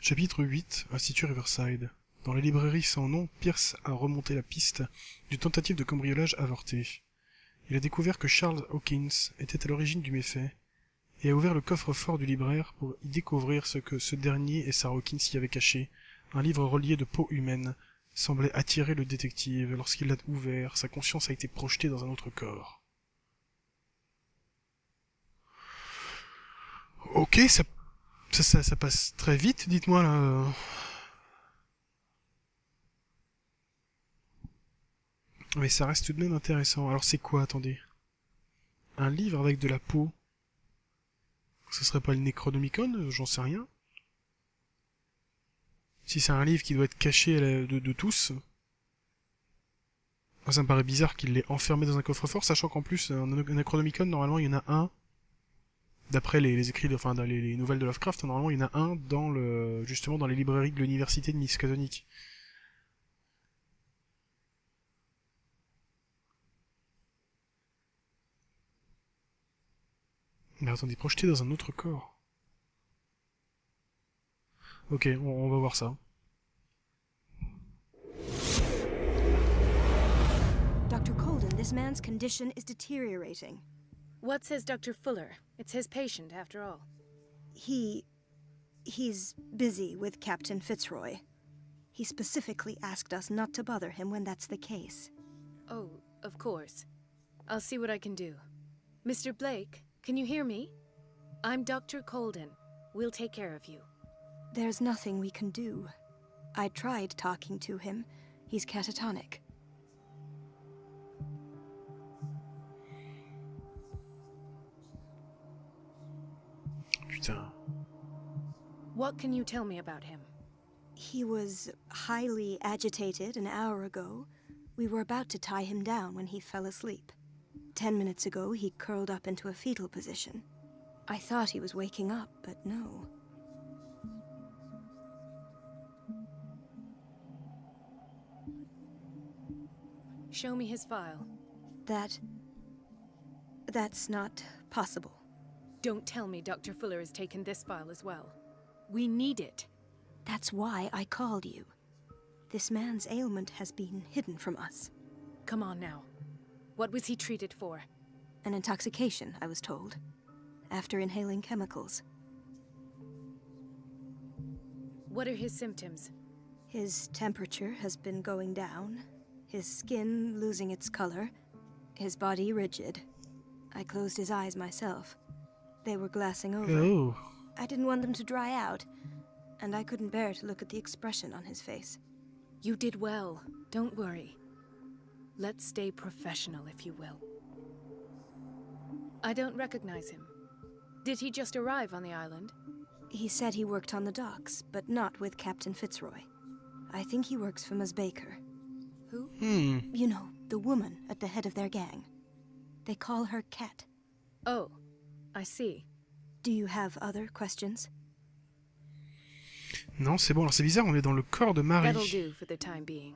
Chapitre 8. Institut Riverside. Dans la librairie sans nom, Pierce a remonté la piste d'une tentative de cambriolage avortée. Il a découvert que Charles Hawkins était à l'origine du méfait, et a ouvert le coffre-fort du libraire pour y découvrir ce que ce dernier et Sarah Hawkins y avaient caché. Un livre relié de peau humaine semblait attirer le détective. Lorsqu'il l'a ouvert, sa conscience a été projetée dans un autre corps. Ok, ça passe très vite, dites-moi là. Mais ça reste tout de même intéressant. Alors c'est quoi, attendez? Un livre avec de la peau? Ce serait pas le Necronomicon? J'en sais rien. Si c'est un livre qui doit être caché de tous, ça me paraît bizarre qu'il l'ait enfermé dans un coffre-fort, sachant qu'en plus, un Necronomicon, normalement, il y en a un. D'après les écrits, enfin, dans les nouvelles de Lovecraft, normalement, il y en a un justement dans les librairies de l'université de Miskatonic. Mais attendez, projeté dans un autre corps. Ok, on va voir ça. Dr. Colden, this man's condition is deteriorating. What says Dr. Fuller? It's his patient, after all. He's busy with Captain Fitzroy. He specifically asked us not to bother him when that's the case. Oh, of course. I'll see what I can do. Mr. Blake, can you hear me? I'm Dr. Colden. We'll take care of you. There's nothing we can do. I tried talking to him. He's catatonic. Putain. What can you tell me about him? He was highly agitated an hour ago. We were about to tie him down when he fell asleep. 10 minutes ago, he curled up into a fetal position. I thought he was waking up, but no. Show me his file. That's not possible. Don't tell me Dr. Fuller has taken this file as well. We need it. That's why I called you. This man's ailment has been hidden from us. Come on now. What was he treated for? An intoxication, I was told. After inhaling chemicals. What are his symptoms? His temperature has been going down. His skin losing its color. His body rigid. I closed his eyes myself. They were glassing over. Oh. I didn't want them to dry out, and I couldn't bear to look at the expression on his face. You did well. Don't worry. Let's stay professional, if you will. I don't recognize him. Did he just arrive on the island? He said he worked on the docks, but not with Captain Fitzroy. I think he works for Ms. Baker. Who? You know, the woman at the head of their gang. They call her Cat. Oh, I see. Do you have other questions? Non, c'est bon. Alors c'est bizarre, on est dans le corps de Marie. That'll do for the time being.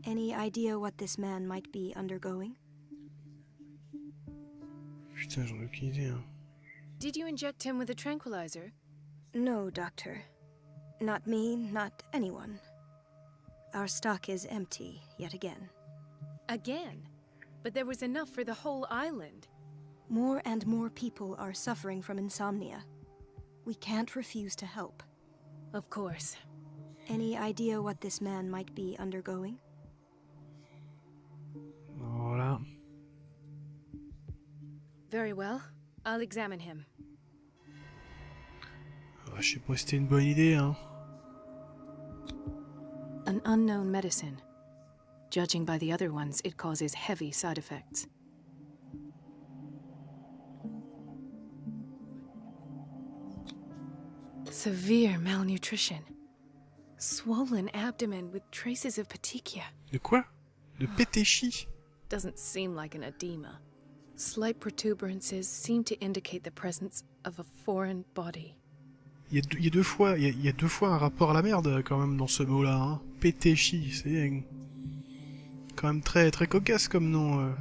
Any idea what this man might be undergoing? Putain, j'en ai aucune idée. Hein. Did you inject him with a tranquilizer? No, Doctor. Not me, not anyone. Our stock is empty, yet again. Again? But there was enough for the whole island. More and more people are suffering from insomnia. We can't refuse to help. Of course. Any idea what this man might be undergoing? Voilà. Very well. I'll examine him. Ah, je sais pas si c'était une bonne idée, hein. An unknown medicine. Judging by the other ones, it causes heavy side effects. Severe malnutrition. Swollen abdomen with traces of petechia. De quoi? De pétéchie? Doesn't seem like an edema. Slight protuberances seem to indicate the presence of a foreign body. Il y a deux fois un rapport à la merde quand même dans ce mot-là. Hein. Pétéchie, c'est quand même très très cocasse comme nom.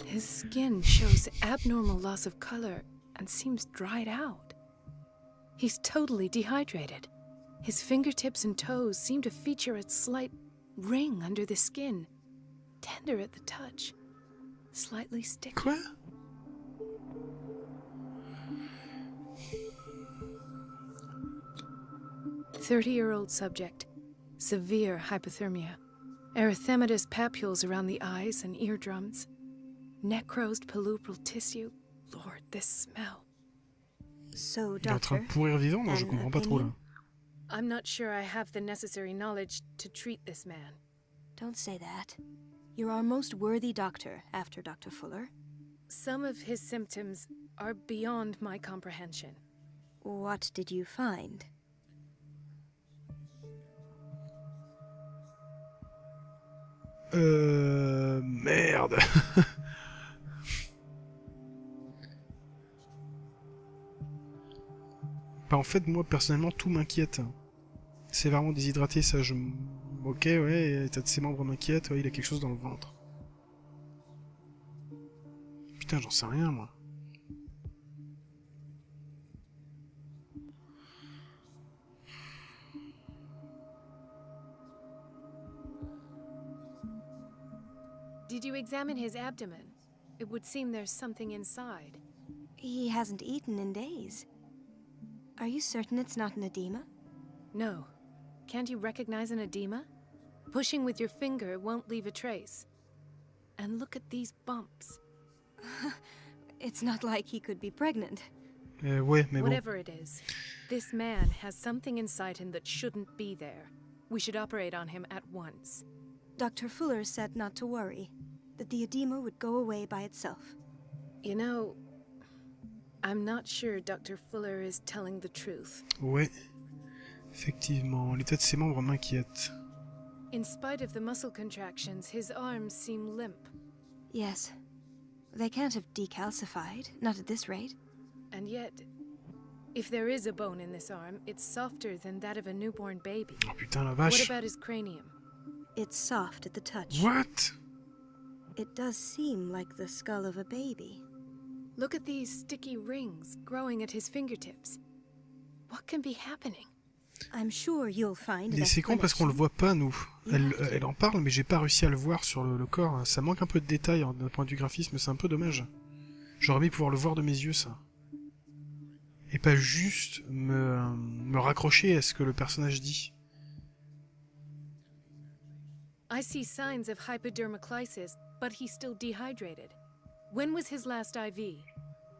His skin shows abnormal loss of color and seems dried out. He's totally dehydrated. His fingertips and toes seem to feature a slight ring under the skin. Tender at the touch. Slightly sticky. Quoi? 30-year-old subject. Severe hypothermia. Erythematous papules around the eyes and eardrums. Necrosed palpebral tissue. Lord, this smell. So, Il est en train doctor, de pourrir vivant? Non, je an comprends pas trop là. opinion? I'm not sure I have the necessary knowledge to treat this man. Don't say that. You're our most worthy doctor after Dr. Fuller. Some of his symptoms are beyond my comprehension. What did you find? Merde. Bah en fait, moi, personnellement, tout m'inquiète. C'est vraiment déshydraté, ça, Ok, ouais, l'état de ses membres m'inquiète, ouais, il a quelque chose dans le ventre. Putain, j'en sais rien, moi. Did you examine his abdomen? It would seem there's something inside. He hasn't eaten in days. Are you certain it's not an edema? No. Can't you recognize an edema? Pushing with your finger won't leave a trace. And look at these bumps. It's not like he could be pregnant. Ouais, mais bon. Whatever it is, this man has something inside him that shouldn't be there. We should operate on him at once. Dr. Fuller said not to worry, that the edema would go away by itself. You know, I'm not sure Dr. Fuller is telling the truth. Ouais. Effectivement, l'état de ses membres m'inquiète. In spite of the muscle contractions, his arms seem limp. Yes. They can't have decalcified, not at this rate. And yet, if there is a bone in this arm, it's softer than that of a newborn baby. Oh putain, la What vache. about his cranium? It's soft at the touch. What? It does seem like the skull of a baby. Look at these sticky rings growing at his fingertips. What can be happening? I'm sure you'll find Et c'est con parce qu'on le voit pas, nous. Elle en parle, mais j'ai pas réussi à le voir sur le corps. Ça manque un peu de détails d'un point de vue graphisme, c'est un peu dommage. J'aurais aimé pouvoir le voir de mes yeux, ça. Et pas juste me raccrocher à ce que le personnage dit. I see signs of hypodermoclysis, but he's still dehydrated. When was his last IV?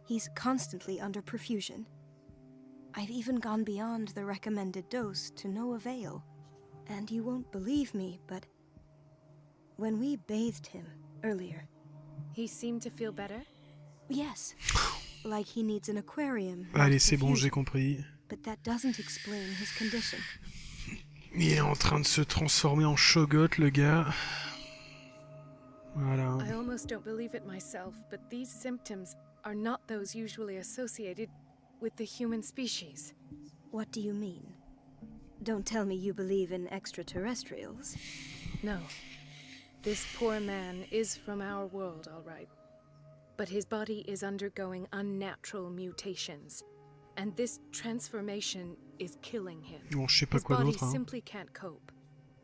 He's constantly under perfusion. I've even gone beyond the recommended dose to no avail. And you won't believe me, but when we bathed him earlier, He seemed to feel better? yes, like he needs an aquarium. not Allez, c'est bon, perfusion. j'ai compris. But that doesn't explain his condition. Il est en train de se transformer en shogot, le gars. Voilà. I almost don't believe it myself, but these symptoms are not those usually associated with the human species. What do you mean? Don't tell me you believe in extraterrestrials. No. This poor man is from our world, all right. But his body is undergoing unnatural mutations. And this transformation is killing him. Bon, je sais pas His quoi body d'autre, hein. simply can't cope.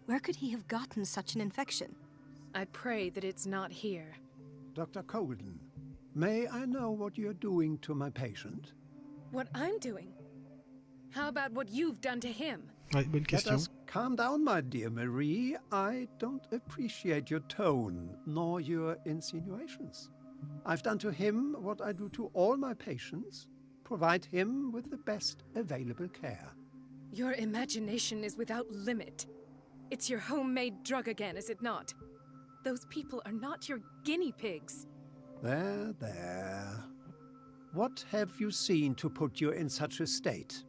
Where could he have gotten such an infection? I pray that it's not here. Dr. Colden, may I know what you're doing to my patient? What I'm doing? How about what you've done to him? Ouais, bonne Let question. us calm down, my dear Marie. I don't appreciate your tone, nor your insinuations. I've done to him what I do to all my patients. Provide him with the best available care. Your imagination is without limit. It's your homemade drug again, is it not? Those people are not your guinea pigs. There, there. What have you seen to put you in such a state?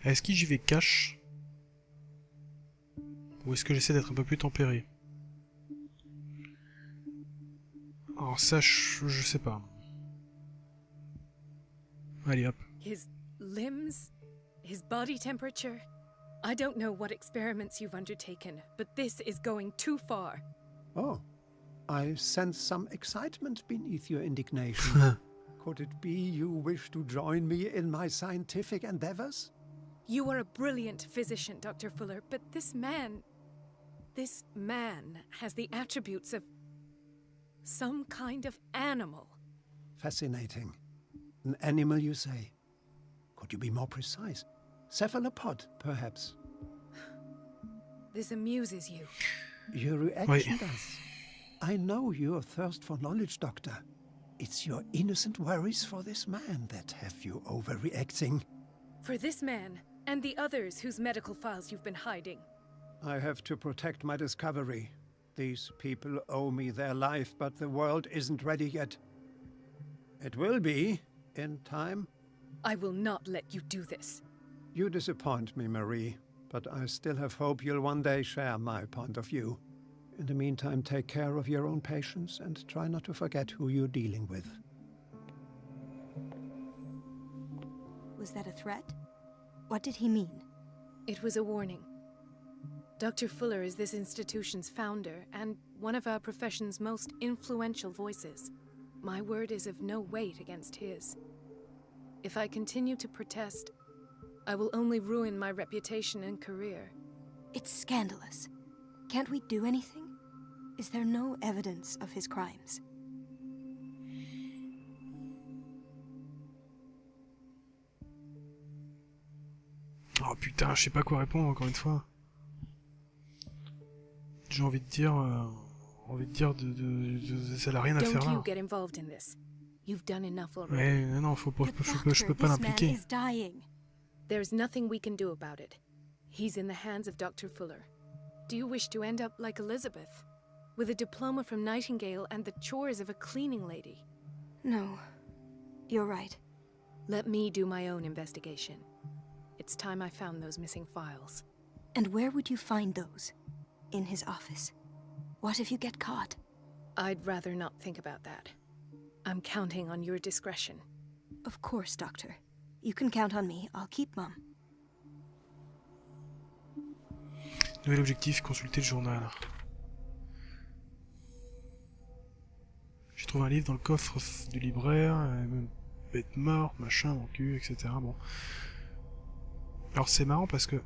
Est-ce que j'y vais cash? Ou est-ce que j'essaie d'être un peu plus tempéré? Alors ça, je sais pas. Allez hop. His limbs, his body temperature, I don't know what experiments you've undertaken, but this is going too far. Oh, I sense some excitement beneath your indignation. Could it be you wish to join me in my scientific endeavors? You are a brilliant physician, Dr. Fuller, but this man has the attributes of some kind of animal. Fascinating. An animal, you say? Could you be more precise? Cephalopod, perhaps? This amuses you. Your reaction does. I know your thirst for knowledge, Doctor. It's your innocent worries for this man that have you overreacting. For this man, and the others whose medical files you've been hiding. I have to protect my discovery. These people owe me their life, but the world isn't ready yet. It will be, in time. I will not let you do this. You disappoint me, Marie, but I still have hope you'll one day share my point of view. In the meantime, take care of your own patients and try not to forget who you're dealing with. Was that a threat? What did he mean? It was a warning. Dr. Fuller is this institution's founder and one of our profession's most influential voices. My word is of no weight against his. If I continue to protest, I will only ruin my reputation and career. It's scandalous. Can't we do anything? Is there no evidence of his crimes? Oh putain, je sais pas quoi répondre encore une fois. J'ai envie de dire, ça n'a rien à faire Don't là. you get involved in this. You've done enough already. Ouais, non, je peux pas l'impliquer. There's nothing we can do about it. He's in the hands of Dr. Fuller. Do you wish to end up like Elizabeth? With a diploma from Nightingale and the chores of a cleaning lady? No. You're right. Let me do my own investigation. It's time I found those missing files. And where would you find those? In his office. What if you get caught? I'd rather not think about that. I'm counting on your discretion. Of course, Doctor. You can count on me. I'll keep mum. Nouvel objectif, consulter le journal. J'ai trouvé un livre dans le coffre du libraire, bête morte, machin, mon cul, etc. Bon. Alors c'est marrant parce que...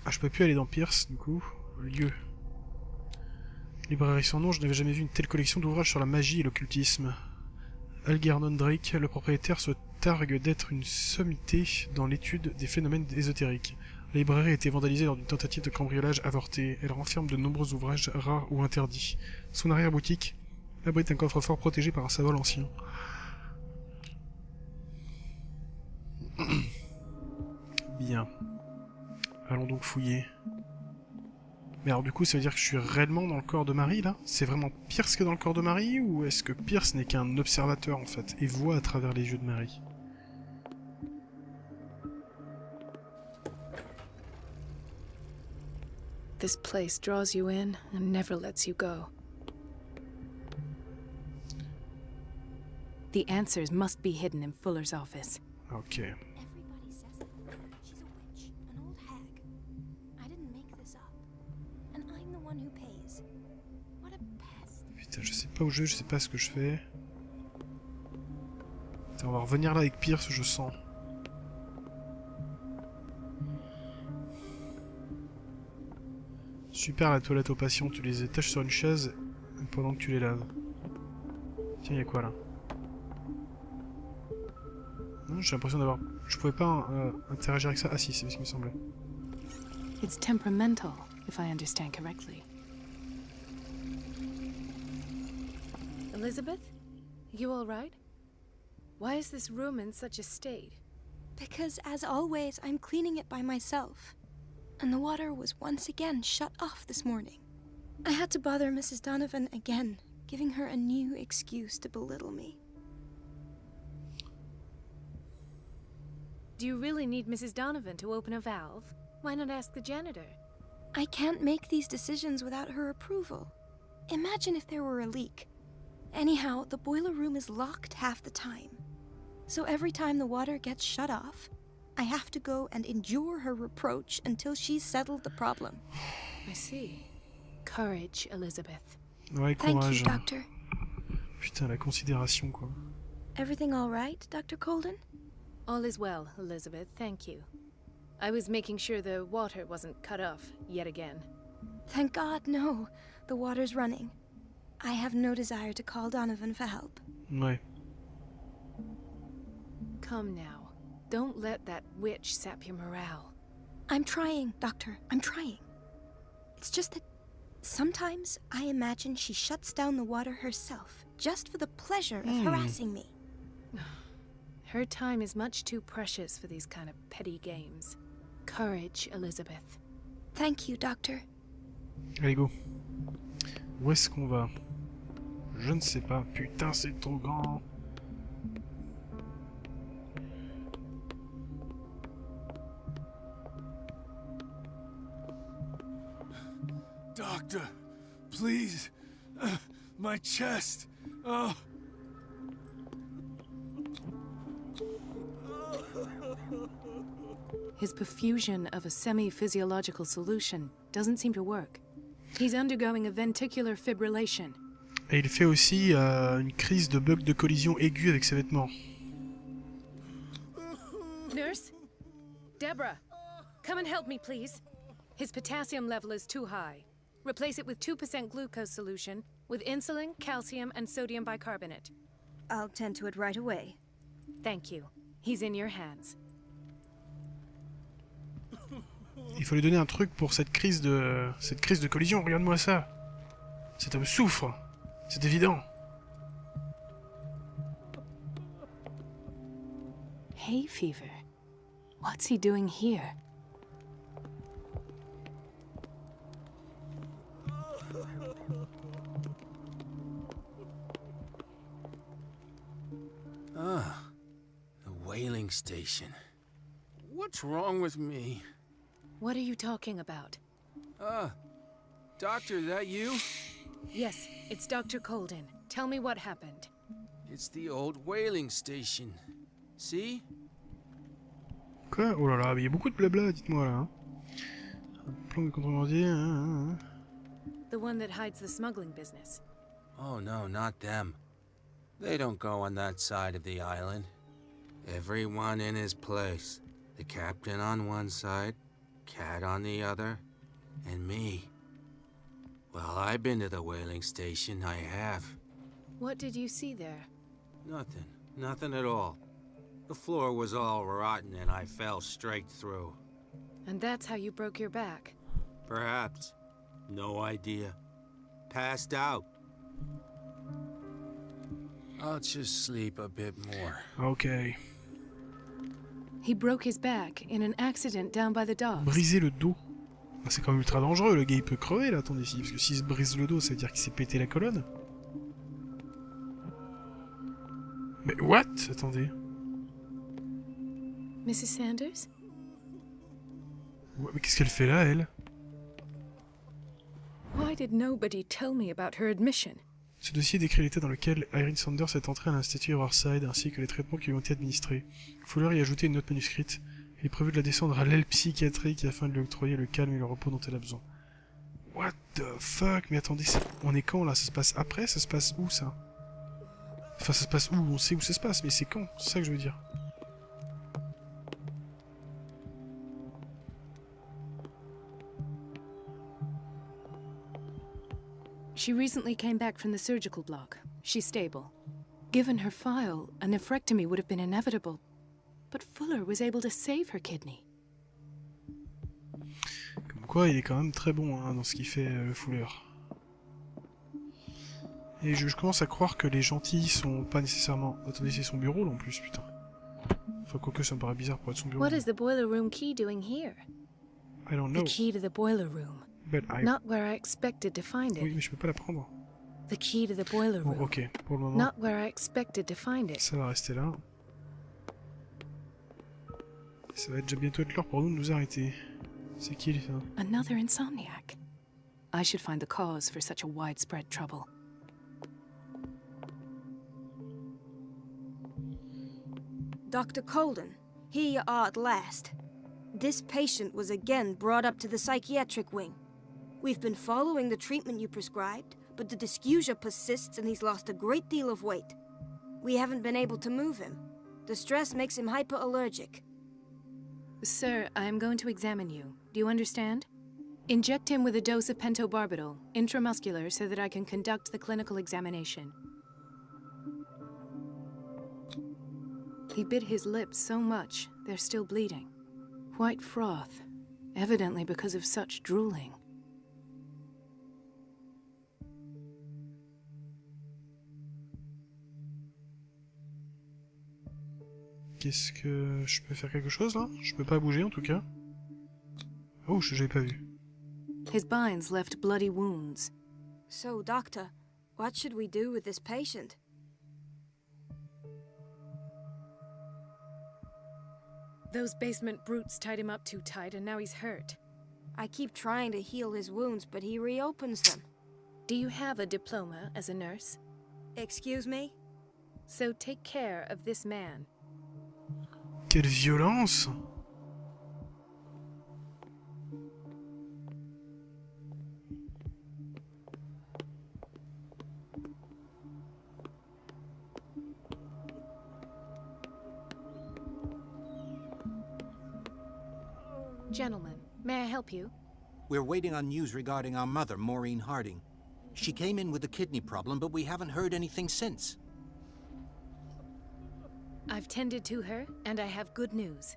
Ah, je peux plus aller dans Pierce, du coup. Lieu. Librairie sans nom, je n'avais jamais vu une telle collection d'ouvrages sur la magie et l'occultisme. Algernon Drake, le propriétaire, se targue d'être une sommité dans l'étude des phénomènes ésotériques. La librairie a été vandalisée lors d'une tentative de cambriolage avortée. Elle renferme de nombreux ouvrages rares ou interdits. Son arrière-boutique abrite un coffre-fort protégé par un symbole ancien. Bien. Allons donc fouiller. Mais alors du coup, ça veut dire que je suis réellement dans le corps de Marie, là? C'est vraiment Pierce que dans le corps de Marie, ou est-ce que Pierce n'est qu'un observateur, en fait, et voit à travers les yeux de Marie? This place draws you in and never lets you go. The answers must be hidden in Fuller's office. Ok. Everybody says it. She's a witch, an old hag. I didn't make this up. And I'm the one who pays. What a pest. Putain, je sais pas où je sais pas ce que je fais. Putain, on va revenir là avec Pierce, je sens. Super la toilette aux patients, tu les attaches sur une chaise pendant que tu les laves. Tiens, y'a quoi là? Non, j'ai l'impression d'avoir... Je pouvais pas interagir avec ça. Ah si, c'est ce qui me semblait. It's temperamental, if I understand correctly. Elizabeth? You all right? Why is this room in such a state? Because, as always, I'm cleaning it by myself. And the water was once again shut off this morning. I had to bother Mrs. Donovan again, giving her a new excuse to belittle me. Do you really need Mrs. Donovan to open a valve? Why not ask the janitor? I can't make these decisions without her approval. Imagine if there were a leak. Anyhow, the boiler room is locked half the time. So every time the water gets shut off, I have to go and endure her reproach until she's settled the problem. I see. Courage, Elizabeth. Ouais, Thank courage. you, Doctor. Putain, la considération, quoi. Everything all right, Dr. Colden? All is well, Elizabeth, thank you. I was making sure the water wasn't cut off yet again. Thank God, no. The water's running. I have no desire to call Donovan for help. Ouais. Come now. Don't let that witch sap your morale. I'm trying, Doctor. I'm trying. It's just that sometimes I imagine she shuts down the water herself, just for the pleasure of harassing me. Her time is much too precious for these kind of petty games. Courage, Elizabeth. Thank you, Doctor. Allez, go. Où est-ce qu'on va? Je ne sais pas. Putain, c'est trop grand. Doctor, please. My chest. Oh. His perfusion of a semi-physiological solution doesn't seem to work. He's undergoing a ventricular fibrillation. Et il fait aussi une crise de bug de collision aiguë avec ses vêtements. Nurse? Deborah, come and help me, please. His potassium level is too high. Replace it with 2% glucose solution with insulin, calcium, and sodium bicarbonate. I'll tend to it right away. Thank you. He's in your hands. Il faut lui donner un truc pour cette crise de collision. Regarde-moi ça. Cet homme souffre. C'est évident. Hay fever. What's he doing here? Ah, the whaling station. What's wrong with me? What are you talking about? Doctor, is that you? Yes, it's Dr. Colden. Tell me what happened. It's the old whaling station. See? Quoi? Oh là là, mais il y a beaucoup de blabla, dites-moi là. Hein. Plan de contrebandier. The one that hides the smuggling business. Oh no, not them. They don't go on that side of the island. Everyone in his place. The captain on one side, Cat on the other, and me. Well, I've been to the whaling station, I have. What did you see there? Nothing. Nothing at all. The floor was all rotten and I fell straight through. And that's how you broke your back. Perhaps. No idea. Passed out. I'll just sleep a bit more. Ok. He broke his back in an accident down by the docks. Briser le dos. Ah, c'est quand même ultra dangereux, le gars il peut crever là, attendez ici. Parce que s'il se brise le dos, ça veut dire qu'il s'est pété la colonne. Mais what? Attendez. Mrs. Sanders? Ouais, mais qu'est-ce qu'elle fait là, elle? Why did nobody tell me about her admission? Ce dossier décrit l'état dans lequel Irene Sanders est entrée à l'Institut Riverside ainsi que les traitements qui lui ont été administrés. Il faut leur y ajouter une note manuscrite. Il est prévu de la descendre à l'aile psychiatrique afin de lui octroyer le calme et le repos dont elle a besoin. What the fuck? Mais attendez, on est quand là? Ça se passe après? Ça se passe où ça? Enfin, ça se passe où? On sait où ça se passe, mais c'est quand? C'est ça que je veux dire. She recently came back from the surgical block. She's stable. Given her file, a nephrectomy would have been inevitable. But Fuller was able to save her kidney. Comme quoi, il est quand même très bon hein, dans ce qu'il fait, le Fuller. Et je commence à croire que les gentils sont pas nécessairement... Attendez, c'est son bureau là en plus, putain. Enfin, quoique ça me paraît bizarre pour être son bureau. What is the boiler room key doing here? I don't know. The key to the boiler room. But I... Not where I expected to find Oui, it. mais je peux pas la prendre. The key to the boiler Bon, room. ok, pour le moment, Not where I expected to find it. ça va rester là. Ça va être déjà bientôt être l'heure pour nous de nous arrêter. C'est qui, ça? Another insomniac. I should find the cause for such a widespread trouble. Dr. Colden, Here you are at last. This patient was again brought up to the psychiatric wing. We've been following the treatment you prescribed, but the dysgeusia persists and he's lost a great deal of weight. We haven't been able to move him. The stress makes him hyperallergic. Sir, I am going to examine you. Do you understand? Inject him with a dose of pentobarbital, intramuscular, so that I can conduct the clinical examination. He bit his lips so much, they're still bleeding. White froth, evidently because of such drooling. Qu'est-ce que... Je peux faire quelque chose, là? Je peux pas bouger, en tout cas. Oh, j'avais pas vu. His binds left bloody wounds. So, Doctor, what should we do with this patient? Those basement brutes tied him up too tight, and now he's hurt. I keep trying to heal his wounds, but he reopens them. Do you have a diploma as a nurse? Excuse me? So take care of this man. Quelle violence! Gentlemen, may I help you? We're waiting on news regarding our mother, Maureen Harding. She came in with a kidney problem, but we haven't heard anything since. I've tended to her, and I have good news.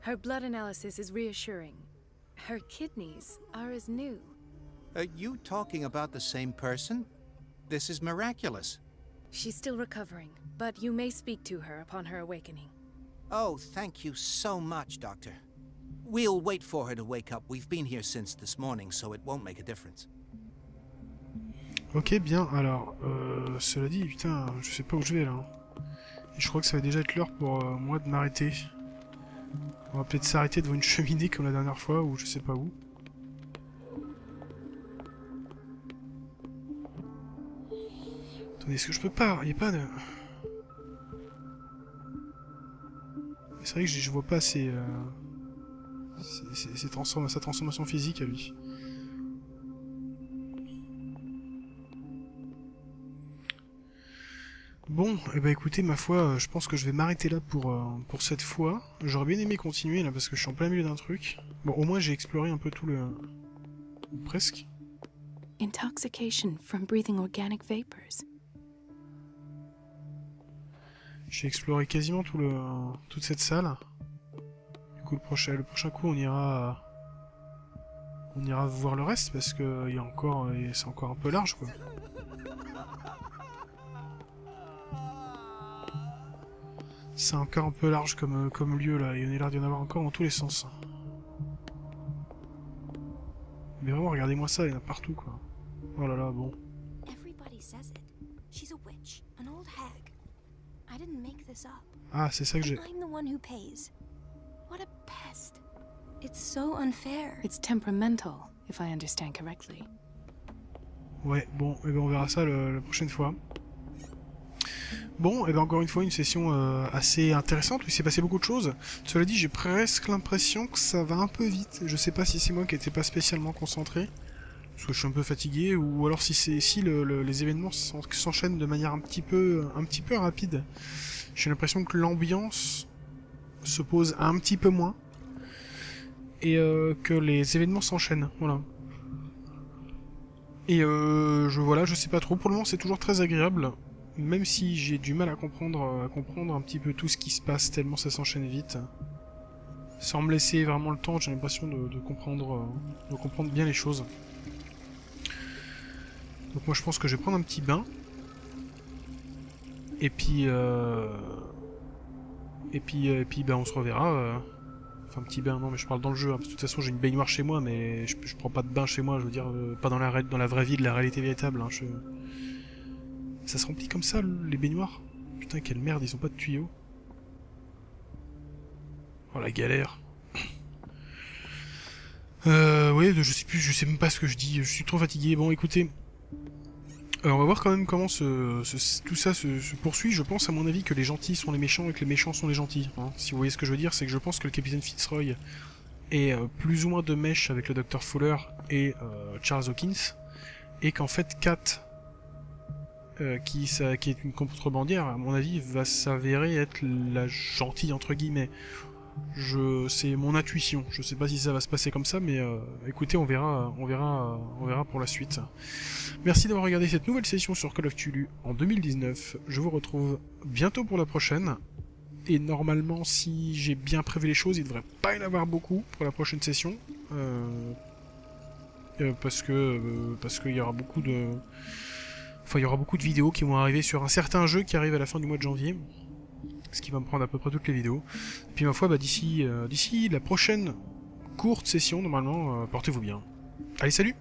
Her blood analysis is reassuring. Her kidneys are as new. Are you talking about the same person? This is miraculous. She's still recovering, but you may speak to her upon her awakening. Oh, thank you so much, Doctor. We'll wait for her to wake up. We've been here since this morning, so it won't make a difference. Ok, bien, alors, cela dit, putain, je sais pas où je vais, là. Et je crois que ça va déjà être l'heure pour moi de m'arrêter. On va peut-être s'arrêter devant une cheminée comme la dernière fois, ou je sais pas où. Attendez, est-ce que je peux pas... Il y a pas de... C'est vrai que je vois pas ses sa transformation physique à lui. Bon, eh ben écoutez, ma foi, je pense que je vais m'arrêter là pour cette fois. J'aurais bien aimé continuer là parce que je suis en plein milieu d'un truc. Bon, au moins j'ai exploré un peu tout le... presque. Intoxication from breathing organic vapors. J'ai exploré quasiment toute cette salle. Du coup, le prochain coup, on ira voir le reste parce que c'est encore un peu large, quoi. C'est encore un peu large comme lieu là, et on est l'air d'y en avoir encore dans tous les sens. Mais vraiment, regardez-moi ça, il y en a partout, quoi. Oh là là, bon. Everybody says it. She's a witch, an old hag. I didn't make this up. Ah, c'est ça que j'ai... I'm the one who pays. What a pest. It's so unfair. It's temperamental, if I understand correctly. Ouais, bon, et ben on verra ça la prochaine fois. Bon, et ben encore une fois, une session assez intéressante où il s'est passé beaucoup de choses. Cela dit, j'ai presque l'impression que ça va un peu vite. Je sais pas si c'est moi qui n'étais pas spécialement concentré, parce que je suis un peu fatigué, ou alors si les événements s'enchaînent de manière un petit peu rapide. J'ai l'impression que l'ambiance se pose un petit peu moins, et que les événements s'enchaînent, voilà. Et je sais pas trop. Pour le moment, c'est toujours très agréable. Même si j'ai du mal à comprendre un petit peu tout ce qui se passe, tellement ça s'enchaîne vite. Sans me laisser vraiment le temps, j'ai l'impression de comprendre bien les choses. Donc moi je pense que je vais prendre un petit bain. Et puis ben on se reverra. Enfin un petit bain, non mais je parle dans le jeu, hein, parce que de toute façon j'ai une baignoire chez moi, mais je prends pas de bain chez moi, je veux dire, pas dans la vraie vie de la réalité véritable. Hein, Ça se remplit comme ça, les baignoires? Putain, quelle merde, ils ont pas de tuyaux. Oh, la galère. Ouais, je sais même pas ce que je dis, je suis trop fatigué. Bon, écoutez, On va voir quand même comment tout ça se poursuit. Je pense à mon avis que les gentils sont les méchants et que les méchants sont les gentils. Hein. Si vous voyez ce que je veux dire, c'est que je pense que le capitaine Fitzroy est plus ou moins de mèche avec le Dr Fuller et Charles Hawkins, et qu'en fait Kat, qui est une contrebandière, à mon avis, va s'avérer être la gentille entre guillemets. C'est mon intuition. Je sais pas si ça va se passer comme ça, mais écoutez, on verra pour la suite. Merci d'avoir regardé cette nouvelle session sur Call of Cthulhu en 2019. Je vous retrouve bientôt pour la prochaine. Et normalement, si j'ai bien prévu les choses, il devrait pas y en avoir beaucoup pour la prochaine session. Parce qu'il y aura beaucoup de... Enfin, il y aura beaucoup de vidéos qui vont arriver sur un certain jeu qui arrive à la fin du mois de janvier. Ce qui va me prendre à peu près toutes les vidéos. Et puis ma foi, d'ici la prochaine courte session, normalement, portez-vous bien. Allez, salut!